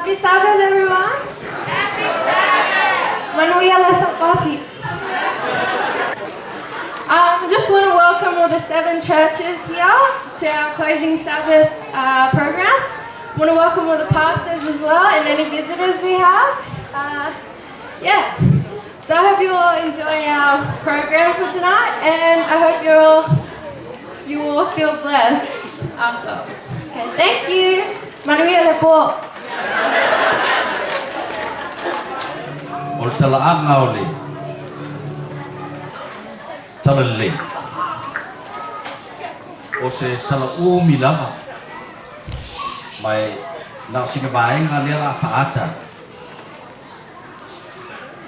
Happy Sabbath, everyone. Happy Sabbath. Manuia la Sabati. I just want to welcome all the 7 churches here to our closing Sabbath program. I want to welcome all the pastors as well and any visitors we have. Yeah. So I hope you all enjoy our program for tonight, and I hope you all feel blessed after. Okay, thank you. Manuia le po. O tala anga o le tala le o se tala umi lava mai na singa baenga le la faata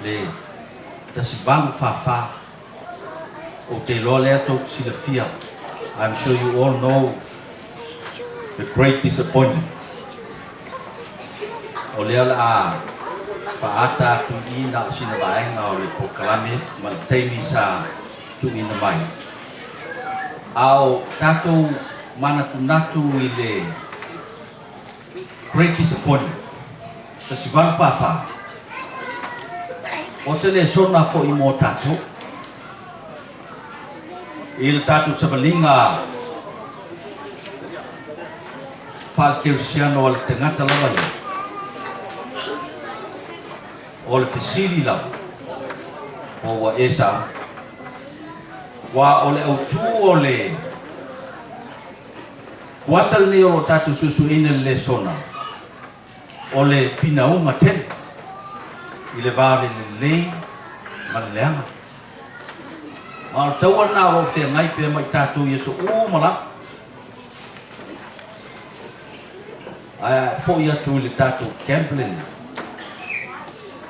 le tasi balu fa o te lo le ato silafia. I'm sure you all know the great disappointment o le ala faata tu ina sina baenga o le pokalame man teini sa tu ina mai ao tato mana tu natu i le great disappointment tasi balu fa o se le sona fo i mo tato i le tato sabalinga falkeusiano o le tangata lava le o le fesili lava o wa esa wa o le autu o le watal ni o tato susu ina le sona o le finaunga tene i le vave le lei ma le leanga ma o taua na o fea ngai pe mai tatou Iesu mala fo ia tu le tatou Camplin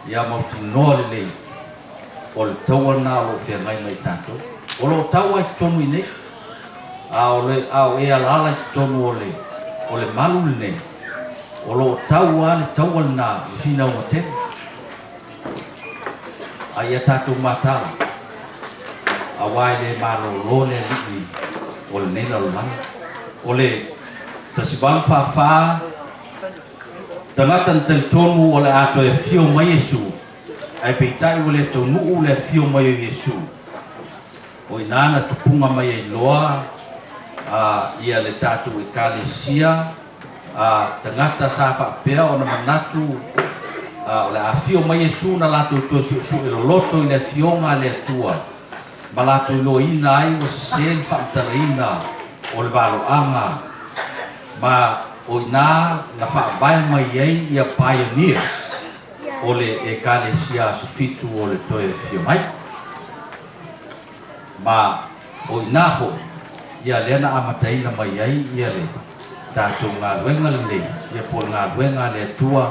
ia mauti noa le lei o le taua na o fea ngai mai tatou o lo taua i tonu i nei ao e alala i tonu o le malu le nei o lo taua le taua na i fina o tene ai tatou matala awai le malo le li o le nei lalo lana o le tasibalu fa tangata na teletonu o le ato e fio mai Iesu ai peitai o le taunuu le fio mai o Iesu o inana tupunga mai e loa ia le tatou ekalesia tangata sa faapea ona manatu o le afio mai Iesu na latou tuasu'usu i loloto i le afioga le atua ma latou iloaina ai ua sesē le fa'amatalaina o le valo'aga ma o inā na fa'avae mai ai ia pioneers o le ekalesia FaleFitu o le toe fio mai ma o inā fo'i ia lea na amataina mai ai ia le tatou galuega lelei ia po le galuega le atua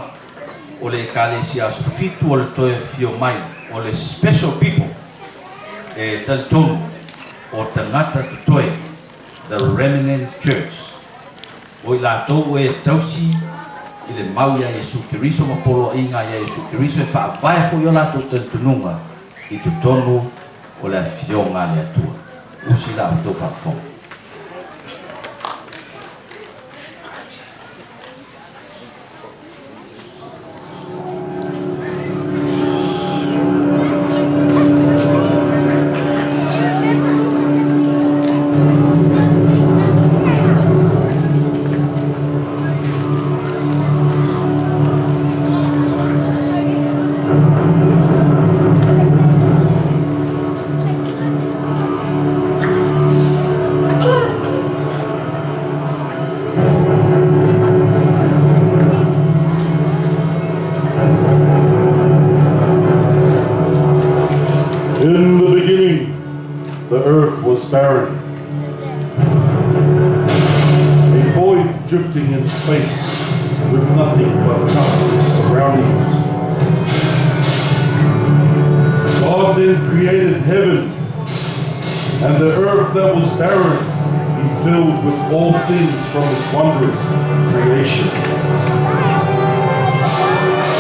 o le ekalesia FaleFitu o le toe fio mai o le special people e talitonu o tagata totoe the remnant church o i latou e tausi i le mau ia Iesu Keriso ma poloaʻiga ia Iesu Keriso e faavae foʻi o latou talitonuga i totonu o le afioga le atua usi la outou faafofoga. Barren, a void drifting in space with nothing but darkness surrounding it. God then created heaven, and the earth that was barren He filled with all things from His wondrous creation.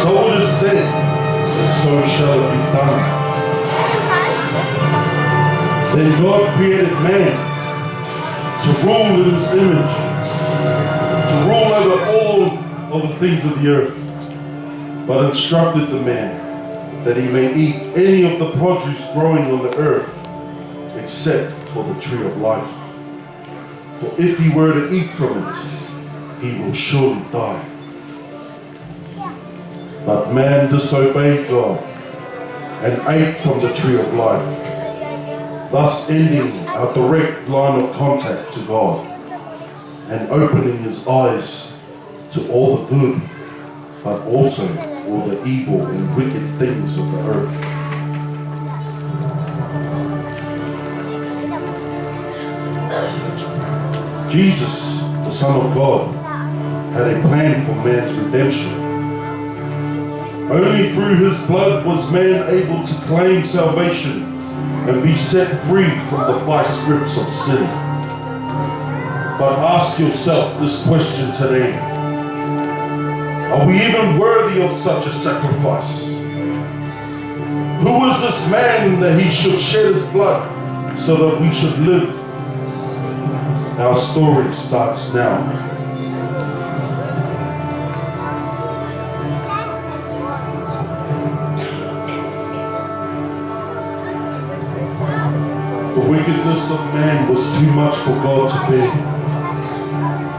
So it is said, and so shall it be done. Then God created man to rule in His image, to rule over all of the things of the earth. but instructed the man that he may eat any of the produce growing on the earth, except for the tree of life. For if he were to eat from it, he will surely die. But man disobeyed God and ate from the tree of life, thus ending our direct line of contact to God and opening his eyes to all the good, but also all the evil and wicked things of the earth. Jesus, the Son of God, had a plan for man's redemption. Only through his blood was man able to claim salvation and be set free from the vice grips of sin. But ask yourself this question today: are we even worthy of such a sacrifice? Who is this man that he should shed his blood so that we should live? Our story starts now. The wickedness of man was too much for God to bear.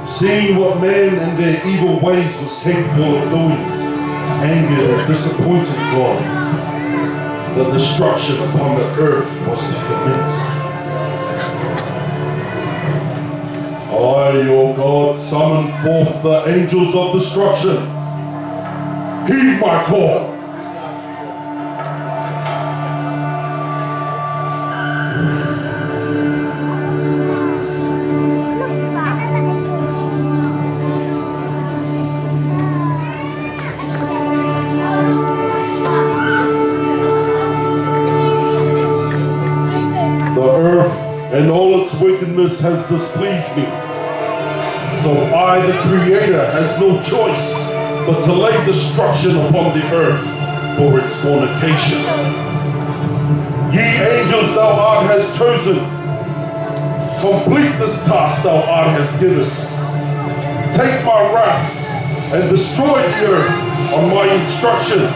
Seeing what man and their evil ways was capable of doing, angered and disappointed God. The destruction upon the earth was to commence. I, your God, summoned forth the angels of destruction. Heed my call. And all its wickedness has displeased me. So I, the Creator, has no choice but to lay destruction upon the earth for its fornication. Ye angels thou art has chosen, complete this task thou art has given. Take my wrath and destroy the earth on my instructions.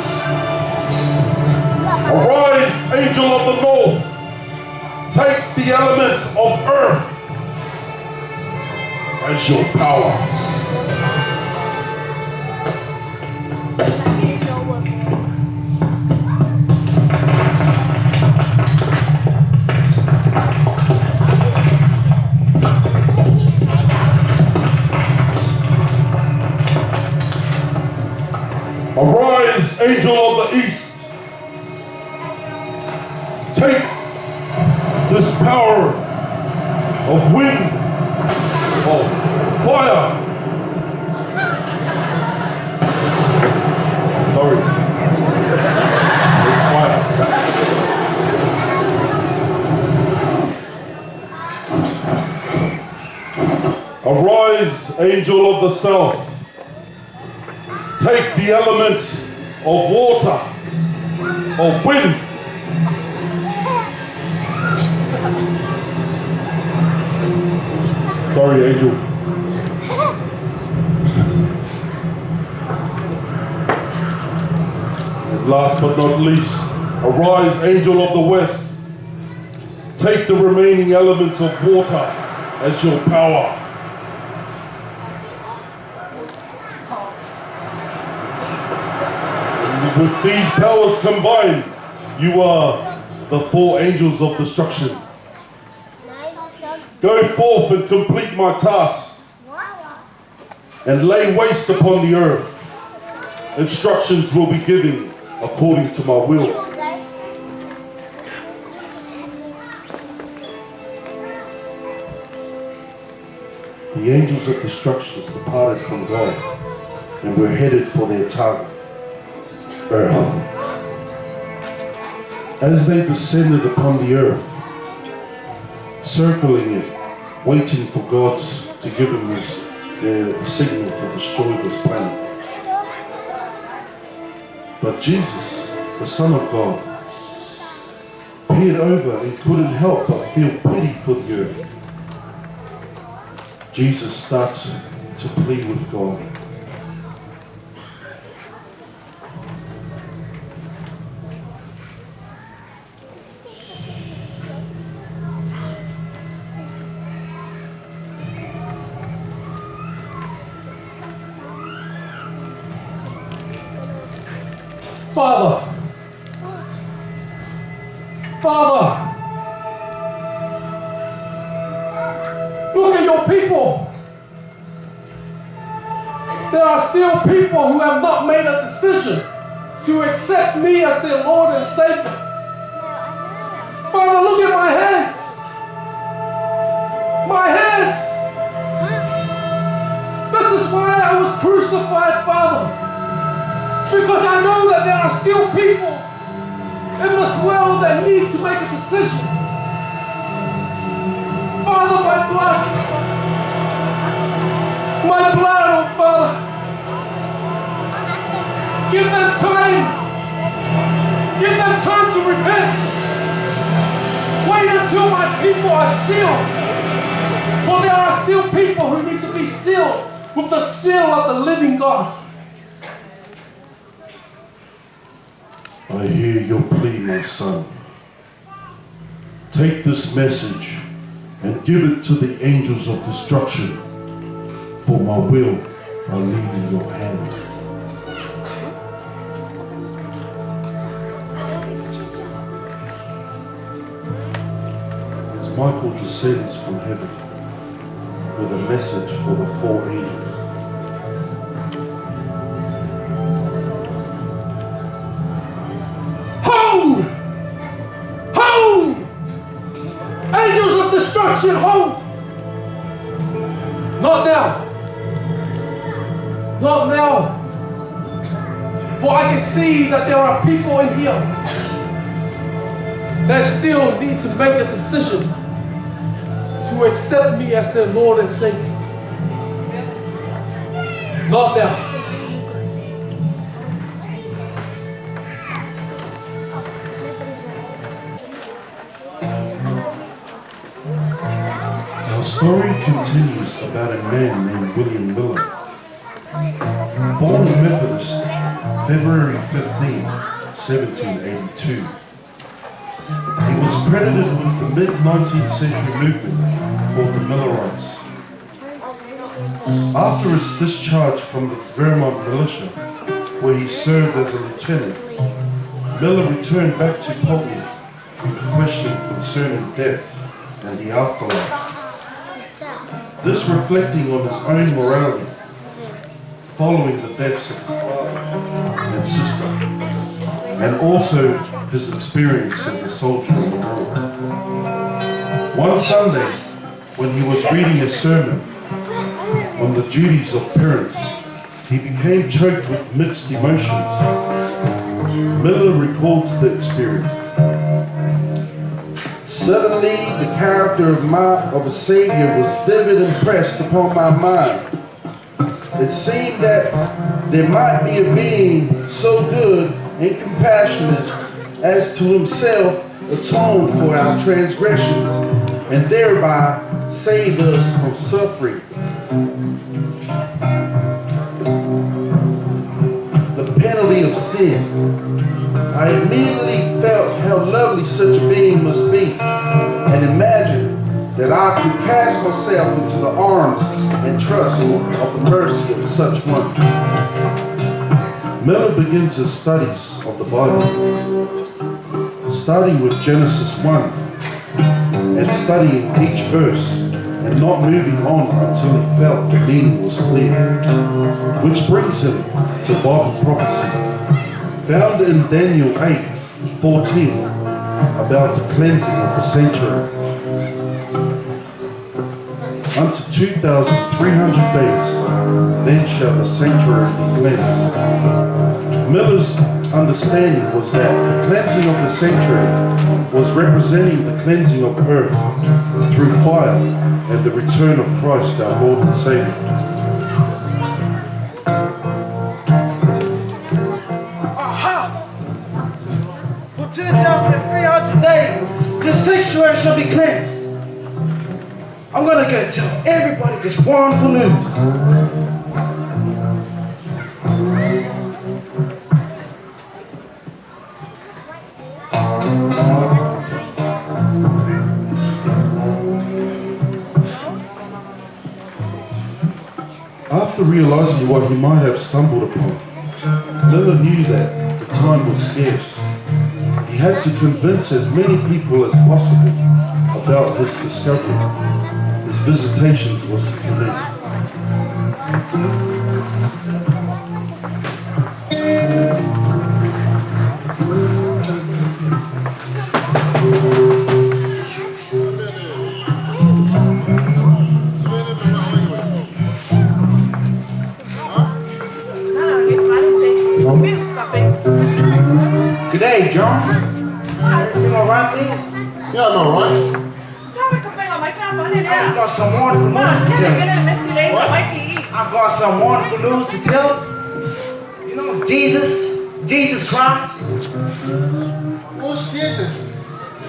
Arise, angel of the north, take the elements of earth as your power. Arise, angel of the east, take this power of wind, of fire. Sorry. It's fire. Arise, angel of the south. Take the element of water, of wind. Sorry, angel. And last but not least, arise, angel of the west. Take the remaining element of water as your power. And with these powers combined, you are the four angels of destruction. Go forth and complete my task and lay waste upon the earth. Instructions will be given according to my will. The angels of destruction departed from God and were headed for their target, earth. As they descended upon the earth, circling it, waiting for God to give them their signal to destroy this planet. But Jesus, the Son of God, peered over and couldn't help but feel pity for the earth. Jesus starts to plead with God. Father, look at your people. There are still people who have not made a decision to accept me as their Lord and Savior. Father, look at my hands. My hands. This is why I was crucified, Father. Because I know that there are still people in this world that need to make a decision. Father, my blood, oh Father, give them time to repent. Wait until my people are sealed, for there are still people who need to be sealed with the seal of the living God. I hear your plea, my son. Take this message and give it to the angels of destruction, for my will I leave in your hand. As Michael descends from heaven with a message for the 4 angels, Hold! Hold! Angels of destruction, hold! Not now. Not now. For I can see that there are people in here that still need to make a decision to accept me as their Lord and Savior. Not now. our story continues about a man named William Miller. Born a Methodist, February 15, 1782. He was credited with the mid-19th century movement called the Merrlands. After his discharge from the Vermont militia, where he served as a lieutenant, Miller returned back to Pulteney with a question concerning death and the afterlife. This reflecting on his own morality following the deaths of his father and sister, and also his experience as a soldier in the war. One Sunday, when he was reading a sermon on the duties of parents, he became choked with mixed emotions. Miller records the experience. Suddenly, the character of a Savior was vivid and impressed upon my mind. It seemed that there might be a being so good and compassionate as to himself atone for our transgressions and thereby save us from suffering. The penalty of sin. I immediately felt how lovely such a being must be and imagined that I could cast myself into the arms and trust of the mercy of such one. Miller begins his studies of the Bible, starting with Genesis 1 and studying each verse and not moving on until he felt the meaning was clear, which brings him to Bible prophecy, found in Daniel 8:14 about the cleansing of the sanctuary. Unto 2,300 days, then shall the sanctuary be cleansed. Miller's understanding was that the cleansing of the sanctuary was representing the cleansing of the earth through fire and the return of Christ our Lord and Savior. Aha! For 2,300 days, the sanctuary shall be cleansed. I'm gonna go tell everybody this wonderful news. After realizing what he might have stumbled upon, Miller knew that the time was scarce. He had to convince as many people as possible about his discovery. His visitations was to commence. Good day, John. Everything all right, please? Yeah, I'm all right. I've got some wonderful news to tell you. I've got some wonderful news to tell you. You know, Jesus Christ. Who's Jesus?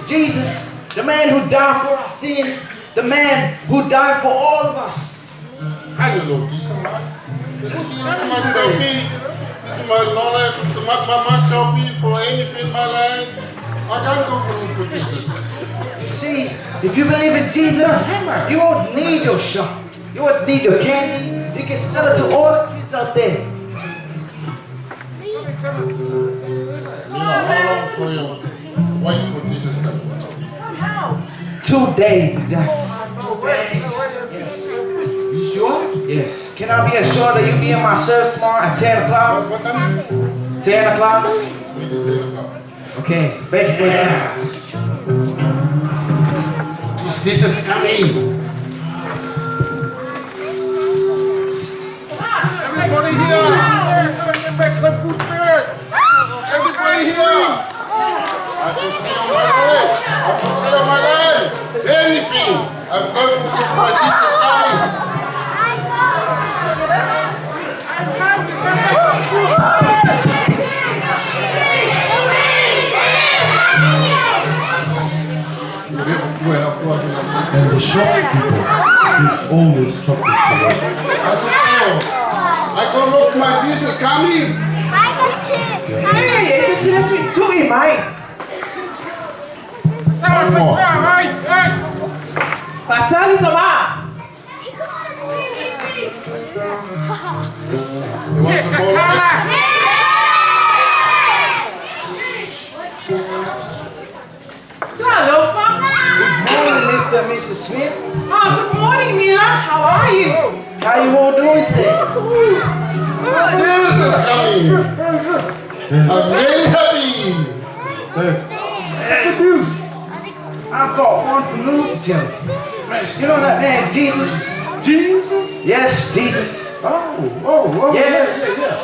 Jesus, the man who died for our sins, the man who died for all of us. I don't know this man. This is my selfie. This is my knowledge. My selfie for anything in my life. I can't go for Jesus. You see, if you believe in Jesus, you won't need your shop. You won't need your candy. You can sell it to all the kids out there. How long for you wait for Jesus coming? 2 days exactly. 2 days. Yes. You sure? Yes. Can I be assured that you'll be in my service tomorrow at 10 o'clock? What time? 10 o'clock? 10 o'clock. Okay. Thank you for your time. Is Jesus coming? Everybody here! Get back some food spirits! Everybody here! I can stay on my leg! I can stay on my leg! Anything! I'm going to get my Jesus coming! And the shop people gives always chocolate to them. I go look my Jesus coming! One more. Patali Tama! You want some more of it? Good morning, Mr. and Mrs. Smith. Good morning, Mila. How are you? How you all doing today? Jesus coming! I'm very happy! Good news. I've got wonderful news to tell you. You know that man Jesus? Jesus? Yes, Jesus. Oh, Yeah.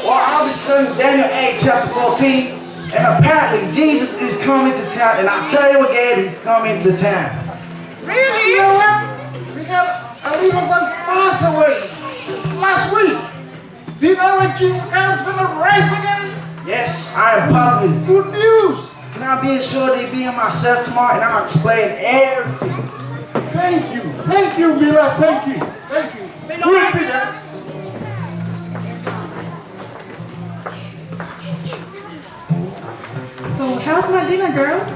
Well, I'll be studying Daniel 8, chapter 14. And apparently Jesus is coming to town. And I'll tell you again, he's coming to town. Really? You know what? We got a little son pass away last week. Do you know when Jesus comes going to rise again? Yes, I am positive. Good news. And I'll be assured to be in my service tomorrow and I'll explain everything. Thank you. Thank you, Mila. Thank you. Thank you. We'll be there. So how's my dinner, girls?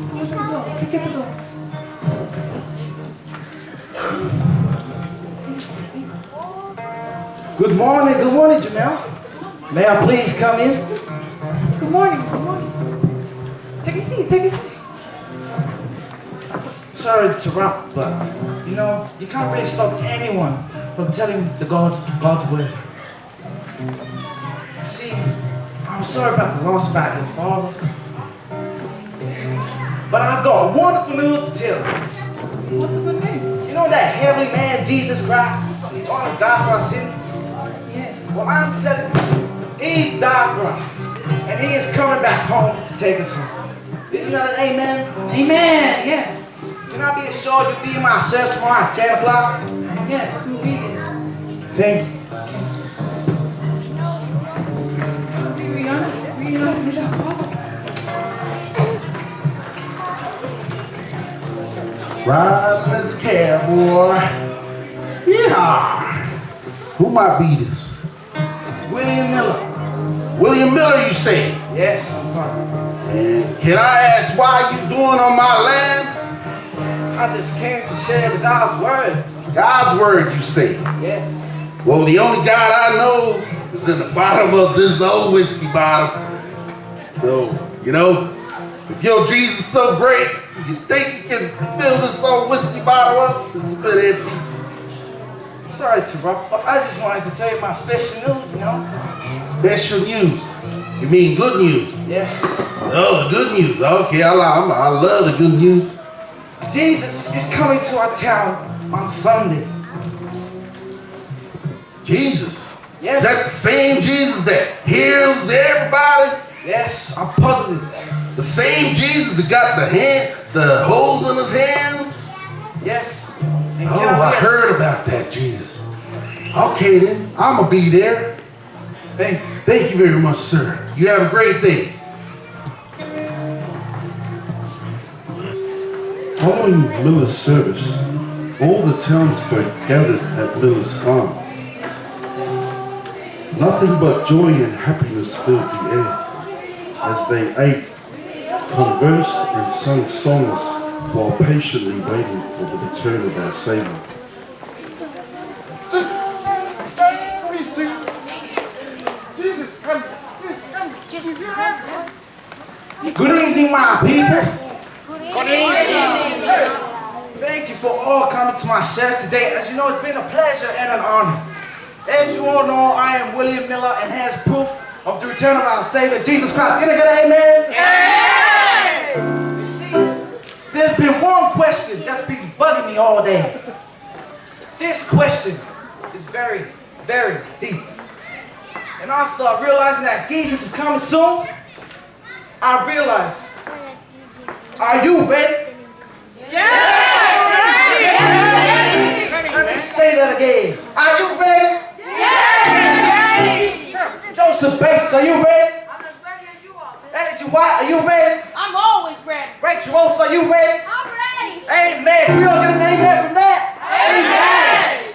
Someone's at the door. Kick at the door. Good morning, Janelle. May I please come in? Good morning. Take a seat. Sorry to interrupt, but you know, you can't really stop anyone from telling the God's word. You see, I'm sorry about the loss about your father, but I've got wonderful news to tell you. What's the good news? You know that heavenly man, Jesus Christ, going to die for our sins? Yes. Well, I'm telling you, he died for us, and he is coming back home to take us home. Isn't that an amen? Amen. Yes. Can I be assured you'll be in my service tomorrow at 10 o'clock? Yes, we'll be there. Thank you. We reunited with our father. Ride this cab, boy. Yeah. Who might be this? It's William Miller. William Miller, you say? Yes, I'm positive. And can I ask why you doing on my land? I I just came to share the God's word. God's word, you say? Yes. Well, the only God I know is in the bottom of this old whiskey bottle. So, you know, if your Jesus is so great, you think you can fill this old whiskey bottle up? It's a bit empty. Sorry to interrupt, but I just wanted to tell you my special news, you know? Special news? You mean good news? Yes. Oh, the good news. Okay, I love the good news. Jesus is coming to our town on Sunday. Jesus? Yes. Is that the same Jesus that heals everybody? Yes, I'm positive. The same Jesus that got the holes in his hands? Yes. And Oh, I heard about that Jesus. Okay then, I'm gonna be there. Thank you. Thank you very much, sir. You have a great day. Following Miller's service, all the townsfolk gathered at Miller's farm. Nothing but joy and happiness filled the air as they ate, conversed, and sung songs while patiently waiting for the return of our Savior. Jesus, come. Jesus, come. Good evening, my people. Good evening. Thank you for all coming to my church today. As you know, it's been a pleasure and an honor. As you all know, I am William Miller and has proof of the return of our Savior, Jesus Christ. Can I get an amen? Amen. You see, there's been one question that's been bugging me all day. This question is very, very deep. And after realizing that Jesus is coming soon, I realized, are you ready? Yes! Let me say that again. Are you ready? Yes! Joseph Bates, are you ready? I'm as ready as you are. Andrew White, are you ready? I'm always ready. Rachel Rose, are you ready? I'm ready. Amen. We all get an amen from that? Amen.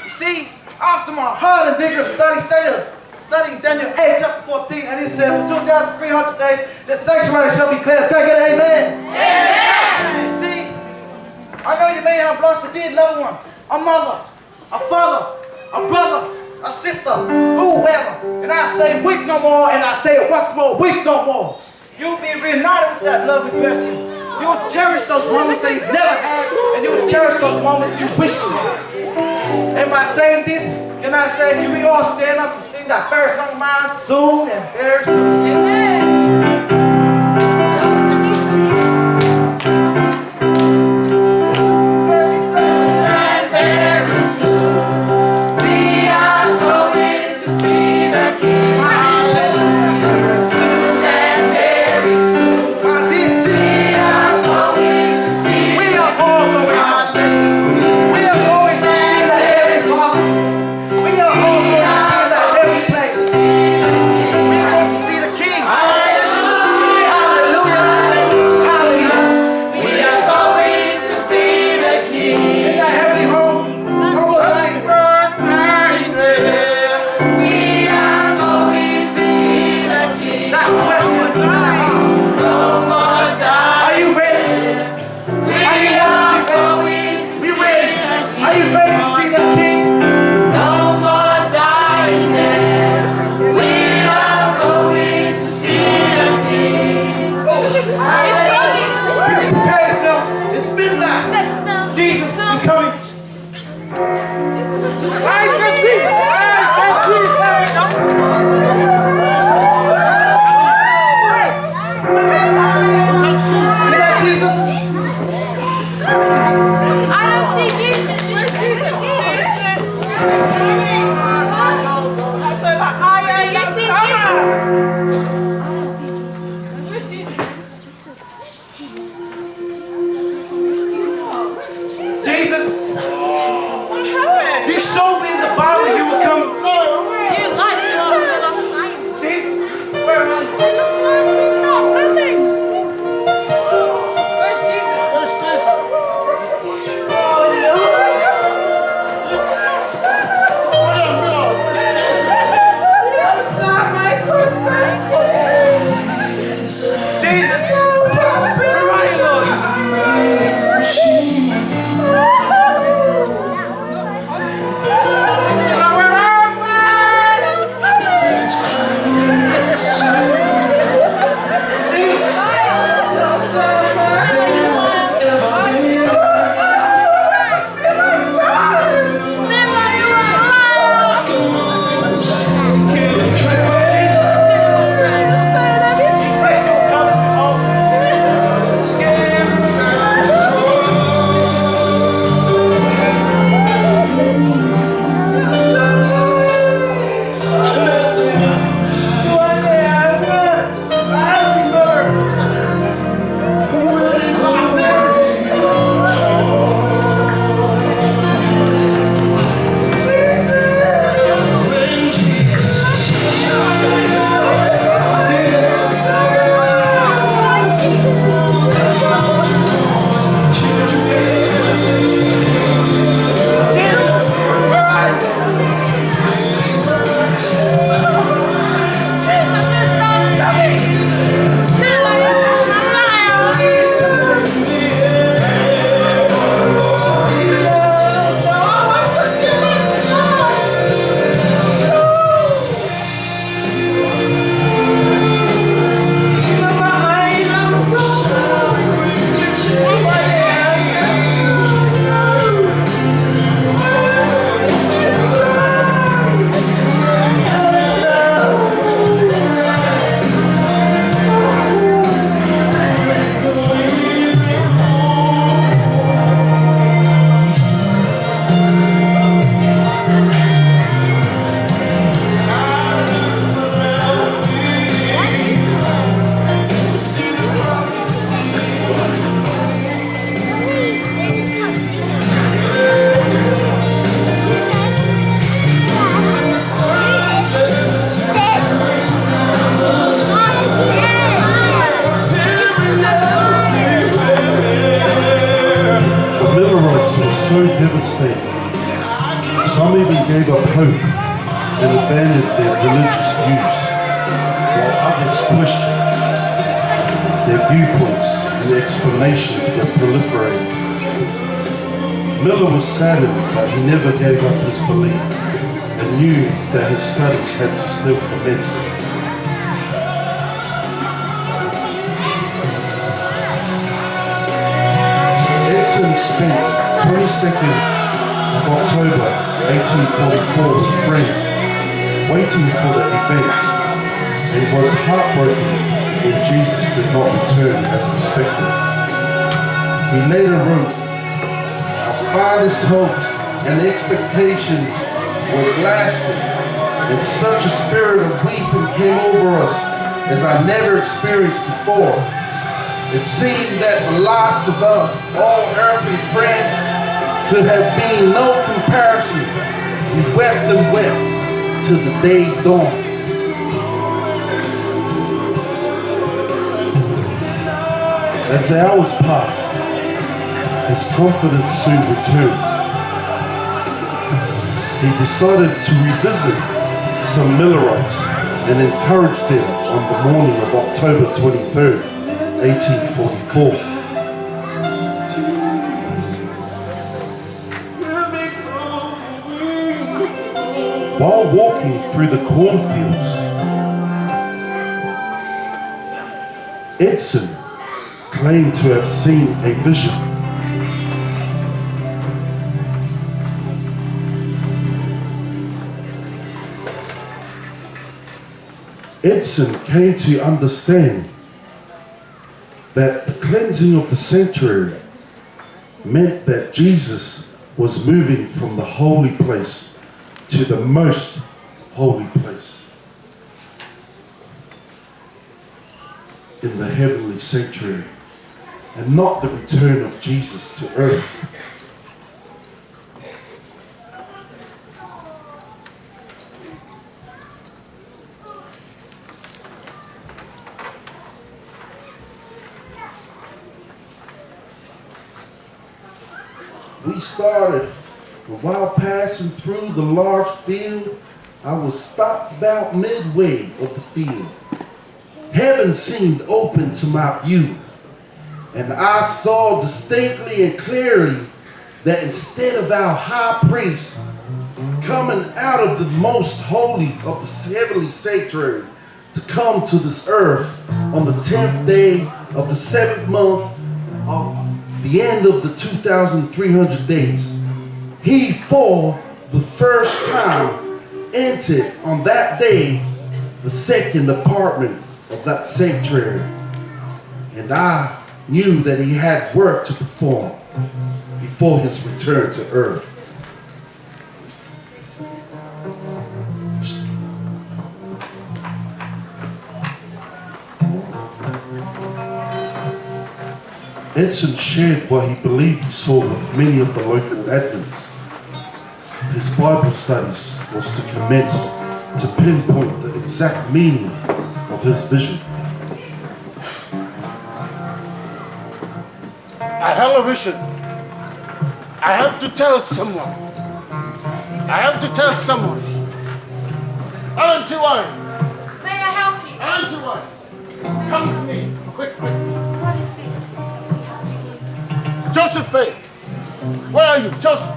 You see, after my hard and vigorous studying Daniel 8, chapter 14, and it says, for 2,300 days, the sanctuary shall be cleansed. Can I get an amen? Amen. You see, I know you may have lost a dear loved one, a mother, a father, a brother, a sister, whoever. And I say, weep no more, and I say it once more, weep no more. You'll be reunited with that lovely person. You'll cherish those moments that you've never had, and you'll cherish those moments you wish you had. And by saying this, can I say, can we all stand up to sing that first song of mine, soon and very soon? Amen. so devastating. Some even gave up hope and abandoned their religious views, while others questioned. Their viewpoints and explanations were proliferating. Miller was saddened, but he never gave up his belief and knew that his studies had to still commence. Edson spent 22nd of October 1844 with friends waiting for the event, and was heartbroken when Jesus did not return as expected. He later wrote, "Our fondest hopes and expectations were blasted, and such a spirit of weeping came over us as I never experienced before. It seemed that the loss of all earthly friends could have been no comparison. We wept and wept till the day dawned." As the hours passed, his confidence soon returned. He decided to revisit some Millerites and encourage them on the morning of October 23rd, 1844. While walking through the cornfields, Edson claimed to have seen a vision. Edson came to understand that the cleansing of the sanctuary meant that Jesus was moving from the holy place to the most holy place in the heavenly sanctuary, and not the return of Jesus to earth. We started, but while passing through the large field, I was stopped about midway of the field. Heaven seemed open to my view, and I saw distinctly and clearly that instead of our high priest coming out of the most holy of the heavenly sanctuary to come to this earth on the 10th day of the 7th month of the end of the 2,300 days, he for the first time entered on that day the second apartment of that sanctuary. And I knew that he had work to perform before his return to earth. Edson shared what he believed he saw with many of the local Adventists. His Bible studies was to commence to pinpoint the exact meaning of his vision. I have a vision. I have to tell someone. I have to tell someone. Aren't you one? May I help you? Aren't you one? Come with me. Quick, quick. What is this? Joseph Bay. Where are you, Joseph?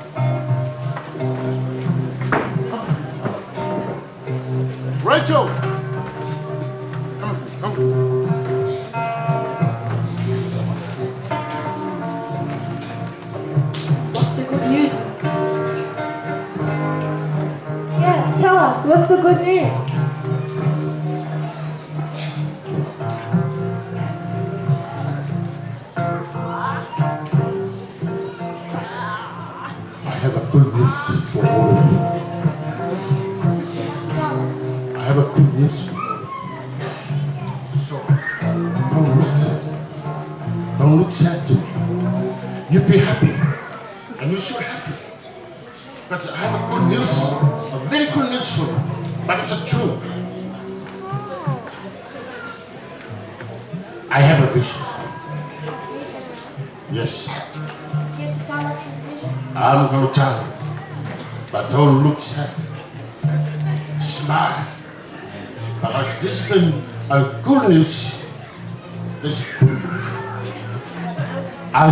Rachel. Come with me. Come with me. What's the good news? Yeah, tell us, what's the good news? I have a good news for all of you. I have a good news for you. So, don't look sad to me. You be happy, and you should happy. Because I have a good news, a very good news for you, but it's a truth. I have a vision. Yes. Here to tell us this vision? I'm going to tell you. But don't look sad. Smile. Because this is the good news. This is good news. I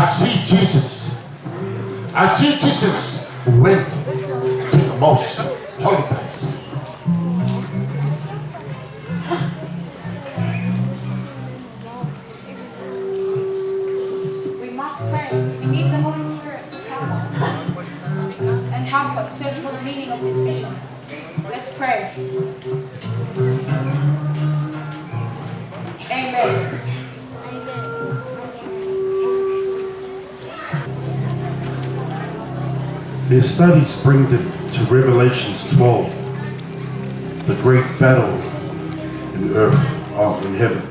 see Jesus. I see Jesus went to the most holy place. We must pray. We need the Holy Spirit to tell us and help us search for the meaning of this vision. Let's pray. Amen. Their studies bring them to Revelations 12, the great battle in earth, in heaven.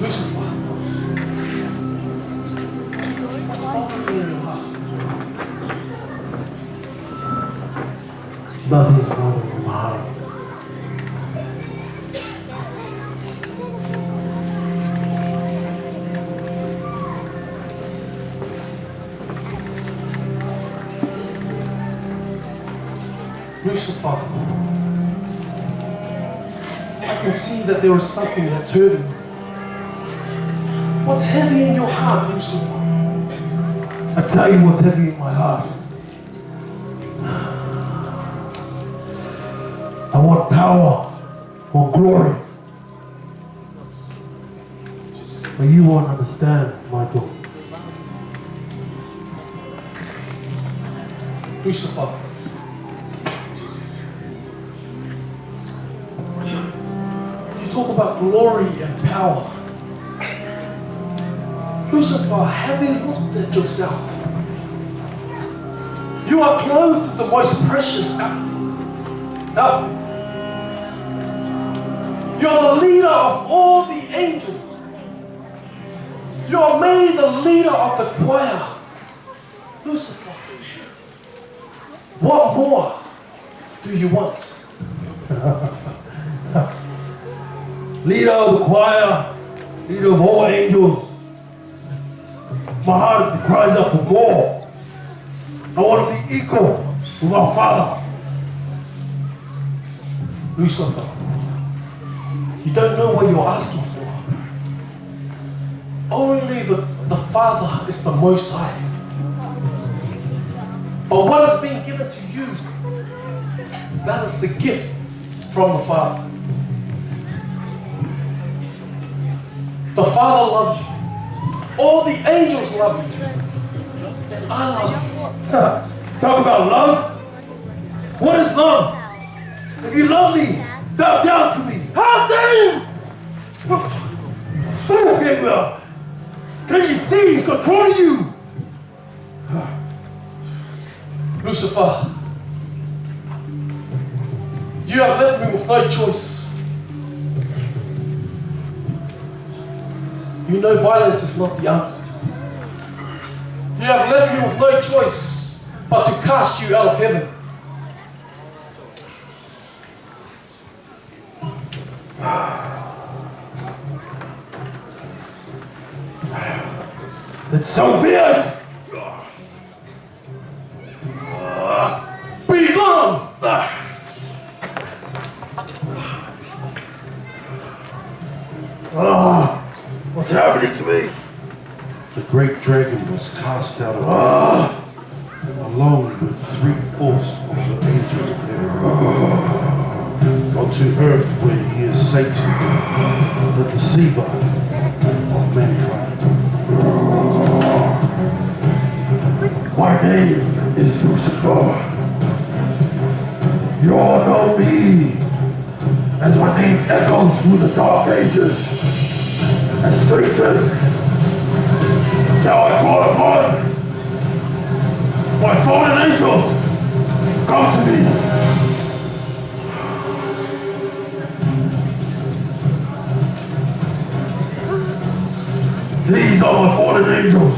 Lucifer, what's bothering you in your heart? Nothing is bothering me in my heart. Lucifer, I can see that there is something that's hurting you. What's heavy in your heart, Lucifer? I tell you what's heavy in my heart. I want power, I want glory. But you won't understand, Michael. Lucifer, you talk about glory and power. Lucifer, have you looked at yourself? You are clothed with the most precious outfit. You are the leader of all the angels. You are made the leader of the choir. Lucifer, what more do you want? Leader of the choir, leader of all angels. My heart cries out for more. I want to be equal with our Father. Lucifer, you don't know what you're asking for. Only the Father is the Most High. But what has been given to you, that is the gift from the Father. The Father loves you. All the angels love you. And I love you. Talk about love? What is love? If you love me, bow down to me. How dare you? Fool, Gabriel. Can you see he's controlling you? Lucifer, you have left me with no choice. You know violence is not the answer. You have left me with no choice but to cast you out of heaven. It's so weird. Be gone! What's happening to me? The great dragon was cast out of heaven, along with 3/4 of the angels of heaven, onto earth where he is Satan, the deceiver of mankind. My name is Lucifer. You all know me as my name echoes through the dark ages. As Satan, now I call upon my fallen angels, come to me. These are my fallen angels.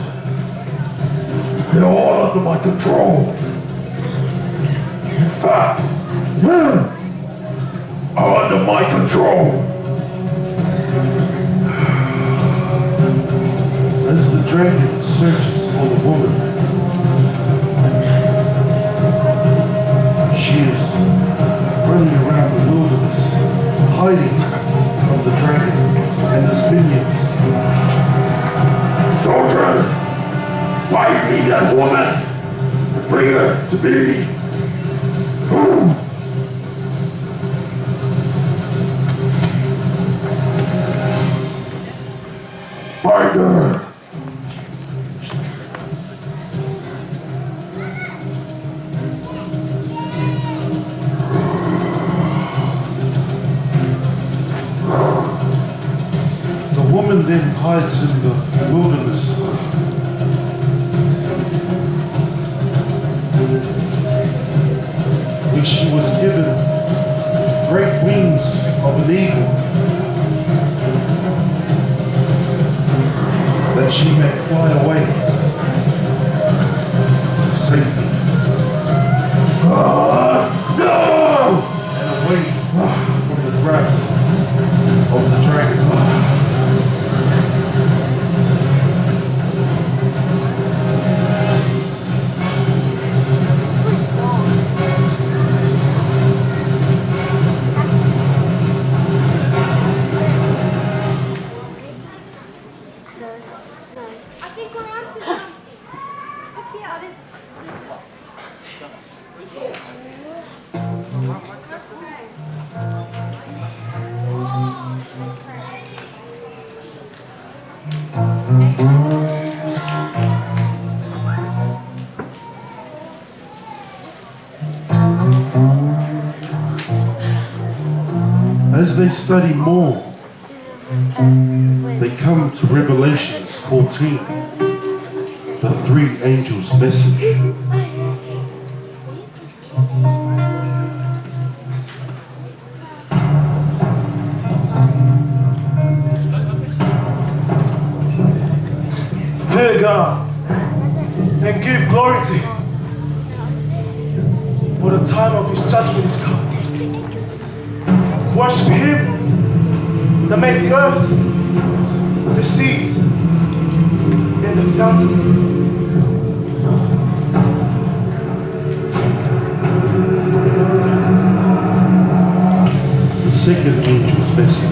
They're all under my control. In fact, are under my control. As the dragon searches for the woman, she is running around the wilderness, hiding from the dragon and his minions. Soldiers, find me that woman and bring her to me. Find her. The woman then hides in the wilderness. Where she was given great wings of an eagle, that she may fly away to safety. No! And away from the grasp of the dragon. As they study more, they come to Revelations 14, the three angels' message. Fear God and give glory to Him, for the time of His judgment is come. Worship Him that made the earth, the seas, and the fountains. The second angel's message.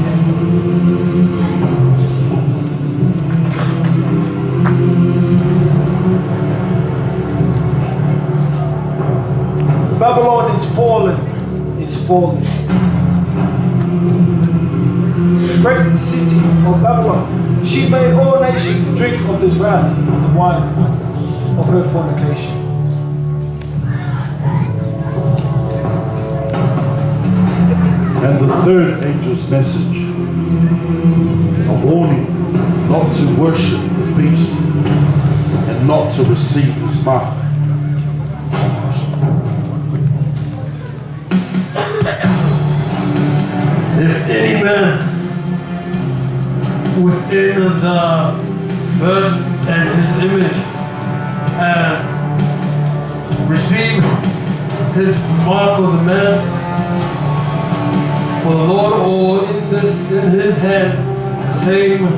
Babylon is fallen, is fallen. The great city of Babylon, she made all nations drink of the wrath of the wine of her fornication. And the third angel's message, a warning not to worship the beast and not to receive his mark. If any man within the first and his image and receive his mark of the man, for the Lord, or in his hand, same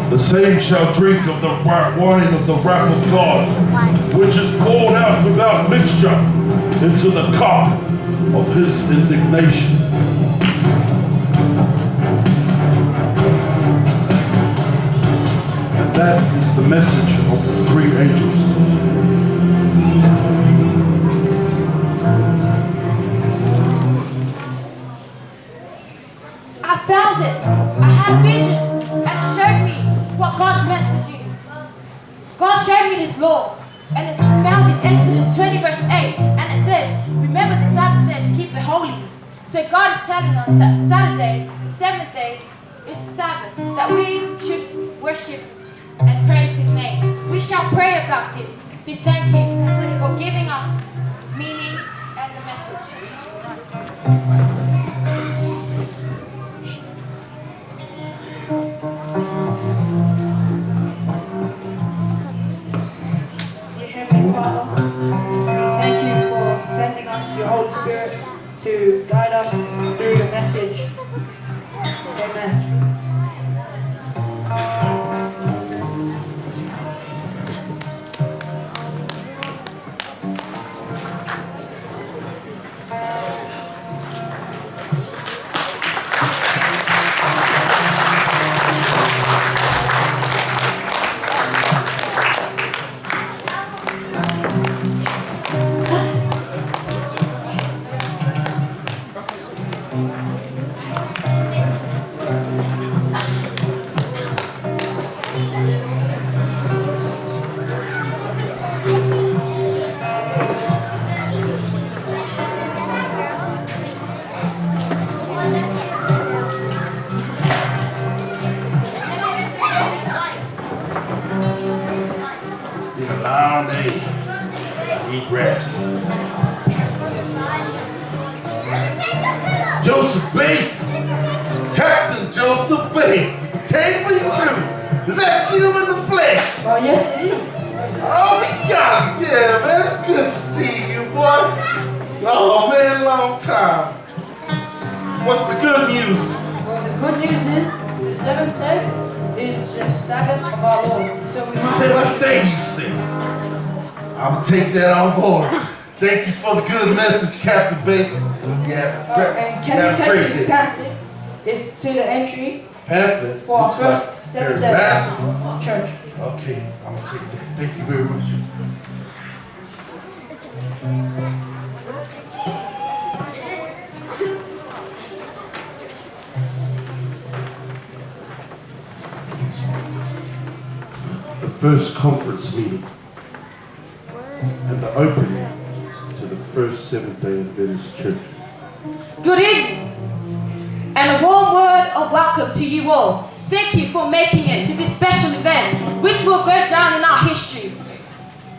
The same shall drink of the wine of the wrath of God, which is poured out without mixture into the cup of his indignation. And that is the message of the three angels. I found it. I had a vision, and it showed me what God's message is. God showed me His law, and it's found in Exodus 20 verse 8, and it says, remember the Sabbath day to keep it holy. So God is telling us that Saturday, the seventh day, is the Sabbath, that we should worship and praise His name. We shall pray about this to thank Him for giving us meaning and share the message. Dear Heavenly Father, we thank you for sending us your Holy Spirit to guide us through your message. Amen. It's been a long day. I need rest. Joseph Bates! Captain Joseph Bates! FaleFitu! Is that you in the flesh? Oh, yes, it is. Oh, we got it! Yeah, man, it's good to see you, boy. Oh, man, long time. What's the good news? Well, the good news is the seventh day is the Sabbath of our Lord. So we Seventh day, you say? I'm gonna take that on board. Thank you for the good message, Captain Bates. Yeah, and can you take this pamphlet? It's to the entry pamphlet for our looks first like Seventh they're day masses. church. Okay, I'm gonna take that. Thank you very much. The first conference meeting and the opening to the first Seventh-day Adventist church. Good evening, and a warm word of welcome to you all. Thank you for making it to this special event, which will go down in our history.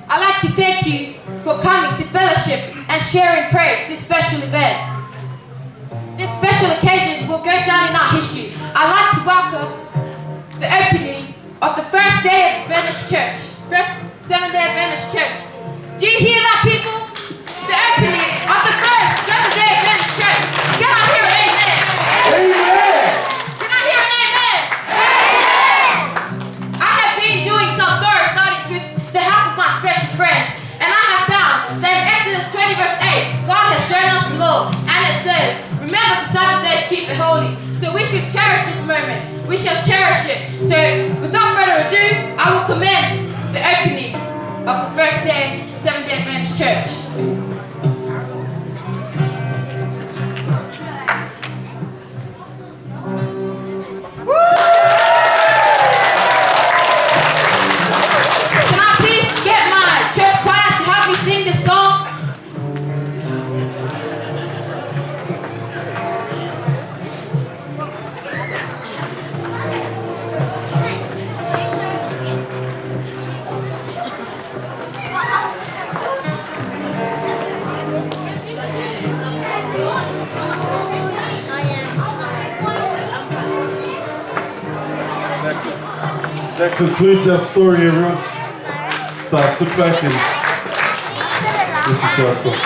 I'd like to thank you for coming to fellowship and sharing praise this special event. This special occasion will go down in our history. I'd like to welcome the opening of the first day Adventist church, first Seventh-day Adventist church. Do you hear that, people? The opening of the first Seventh-day Adventist church. Can I hear an amen? Amen! Can I hear an amen? Amen! I have been doing some thorough studies with the help of my special friends, and I have found that in Exodus 20 verse 8, God has shown us the law, and it says, remember the Sabbath day to keep it holy. So we should cherish this moment. We shall cherish it. So without further ado, I will commence the opening of the first day Seventh-day Adventist church. Can I please get my church choir to help me sing this song? That concludes our story, everyone. Start, sit back and listen to our song.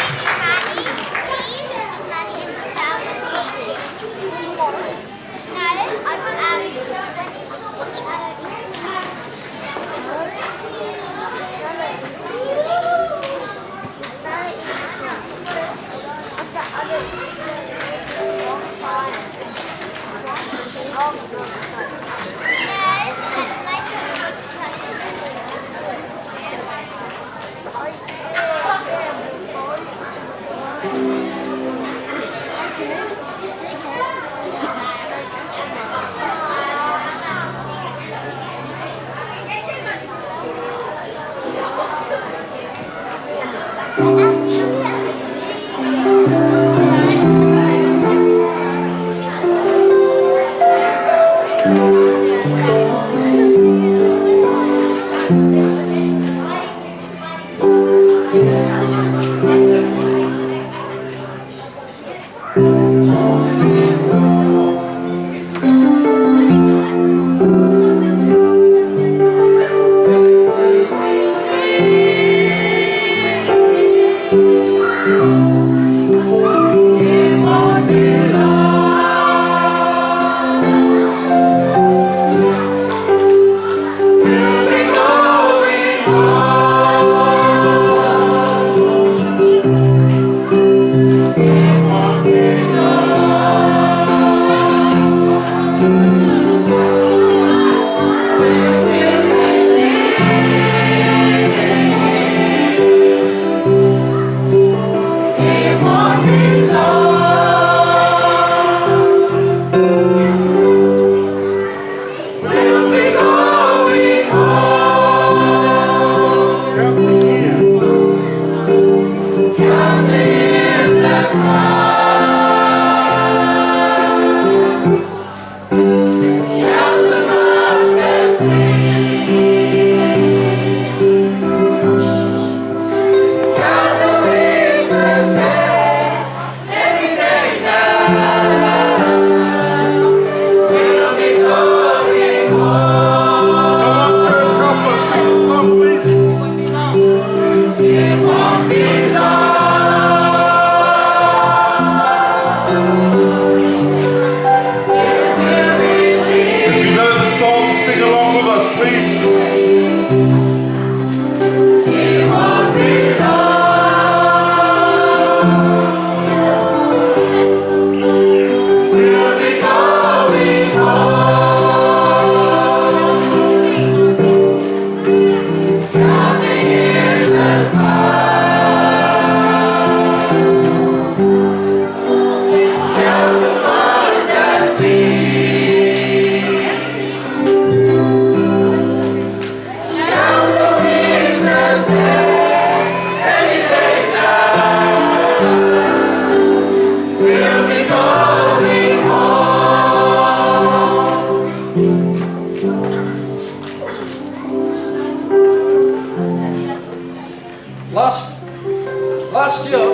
Last year,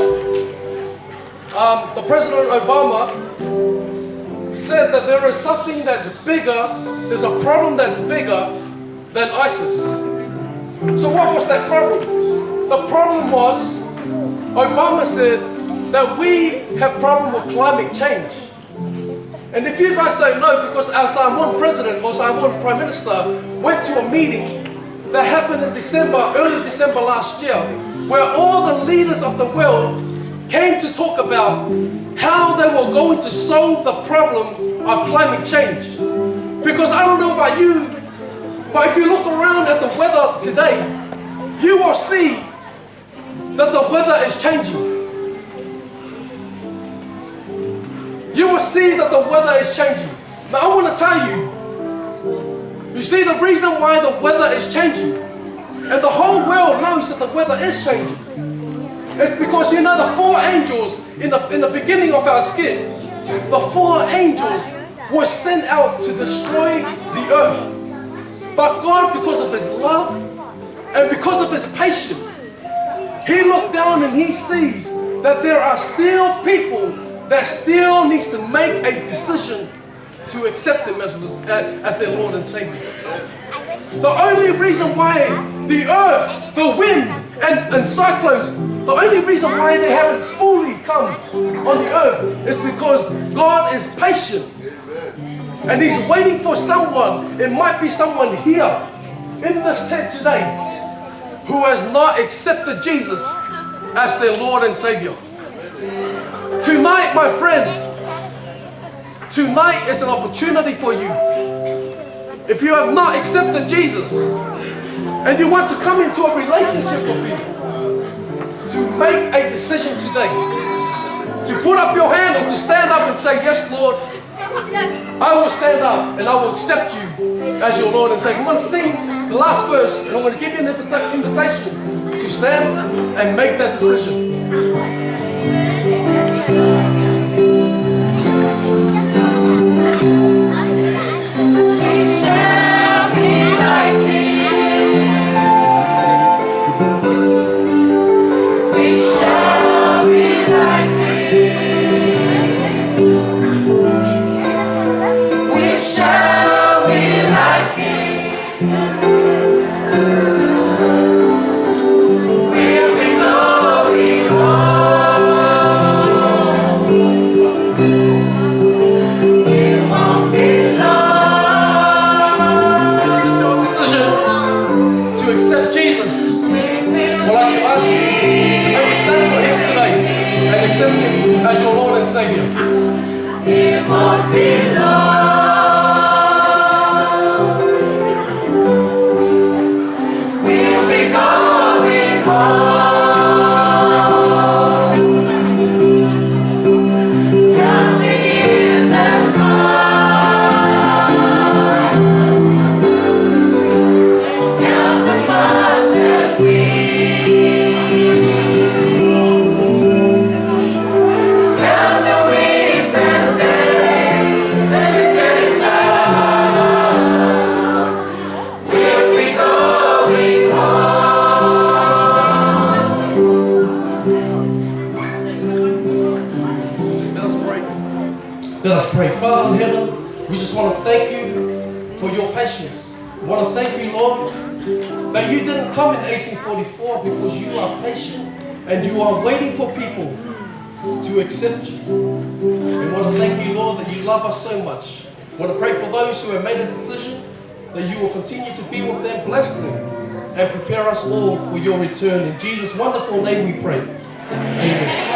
the President Obama said that there is something that's bigger, there's a problem that's bigger than ISIS. So what was that problem? The problem was, Obama said that we have problem with climate change. And if you guys don't know, because our Samoan President or Samoan Prime Minister went to a meeting that happened in December, early December last year, where all the leaders of the world came to talk about how they were going to solve the problem of climate change. Because I don't know about you, but if you look around at the weather today, you will see that the weather is changing. You will see that the weather is changing. Now I want to tell you, you see the reason why the weather is changing, and the whole world knows that the weather is changing, it's because you know the 4 angels in the beginning of our skit, the 4 angels were sent out to destroy the earth. But God, because of His love and because of His patience, He looked down and He sees that there are still people that still needs to make a decision to accept Him as their Lord and Savior. The only reason why the earth, the wind, and cyclones, the only reason why they haven't fully come on the earth is because God is patient. And He's waiting for someone, it might be someone here in this tent today, who has not accepted Jesus as their Lord and Savior. Tonight, my friend, tonight is an opportunity for you. If you have not accepted Jesus and you want to come into a relationship with Him, to make a decision today, to put up your hand or to stand up and say, yes, Lord, I will stand up and I will accept you as your Lord and Savior. I'm going to sing the last verse and I'm going to give you an invitation to stand and make that decision. Accept Him as your Lord and Savior. It won't be long. We'll be going home. Count the years as gone. Count the months as we. Let us pray. Father in heaven, we just want to thank you for your patience. We want to thank you, Lord, that you didn't come in 1844 because you are patient and you are waiting for people to accept you. We want to thank you, Lord, that you love us so much. We want to pray for those who have made a decision that you will continue to be with them, bless them, and prepare us all for your return. In Jesus' wonderful name we pray. Amen.